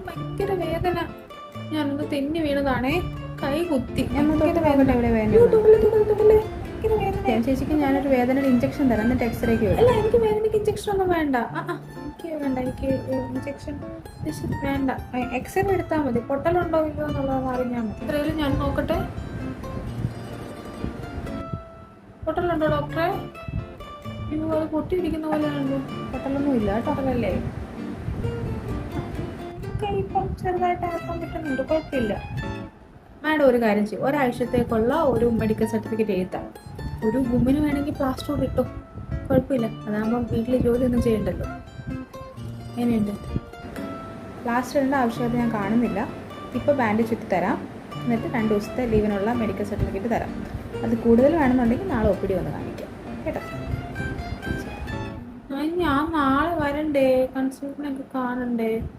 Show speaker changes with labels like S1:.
S1: ഭയങ്കര വേദന. ഞാനൊന്ന് തെന്നി വീണതാണേ, കൈ കുത്തി.
S2: ചേച്ചിക്ക് ഞാനൊരു വേദന ഇഞ്ചക്ഷൻ തരാം, എന്നിട്ട് എക്സ്റേക്ക്
S1: അല്ല, എനിക്ക് വേദനയ്ക്ക് ഇഞ്ചക്ഷൻ ഒന്നും വേണ്ട. എനിക്ക് വേണ്ട, എനിക്ക് ഇഞ്ചക്ഷൻ വേണ്ട. എക്സ്റേ എടുത്താൽ മതി. പൊട്ടലുണ്ടോ ഇല്ലയോ എന്നുള്ളത് അറിഞ്ഞാൽ മതി. എത്രയും ഞാൻ നോക്കട്ടെ. പൊട്ടലുണ്ടോ ഡോക്ടറെ? ഇത് പൊട്ടിയിരിക്കുന്ന പോലെയാണല്ലോ.
S2: പൊട്ടലൊന്നും ഇല്ല കേട്ടോ.
S1: പൊട്ടലല്ലേ? ഇപ്പം ചെറുതായിട്ട് അടക്കാൻ പറ്റുന്നുണ്ട്, കുഴപ്പമില്ല. മാഡം ഒരു കാര്യം ചെയ്യും, ഒരാഴ്ചത്തേക്കുള്ള ഒരു മെഡിക്കൽ സർട്ടിഫിക്കറ്റ് എഴുതാം. ഒരു ഗുമ്മിന് വേണമെങ്കിൽ പ്ലാസ്റ്റർ കൂടി ഇട്ടോ, കുഴപ്പമില്ല. അതാകുമ്പോൾ വീട്ടിൽ ജോലിയൊന്നും ചെയ്യണ്ടല്ലോ. എങ്ങനെയുണ്ട്?
S2: പ്ലാസ്റ്റർ ഇടേണ്ട ആവശ്യമായിട്ട് ഞാൻ കാണുന്നില്ല. ഇപ്പോൾ ബാൻഡേജ് ചുറ്റി തരാം, എന്നിട്ട് 2 ദിവസത്തെ ലീവിനുള്ള മെഡിക്കൽ സർട്ടിഫിക്കറ്റ് തരാം. അത് കൂടുതൽ വേണമെന്നുണ്ടെങ്കിൽ നാളെ ഒപ്പിടി വന്ന് കാണിക്കാം കേട്ടോ.
S1: ഞാൻ നാളെ വരണ്ടേ, കൺസൾട്ടൻ്റൊക്കെ കാണണ്ടേ?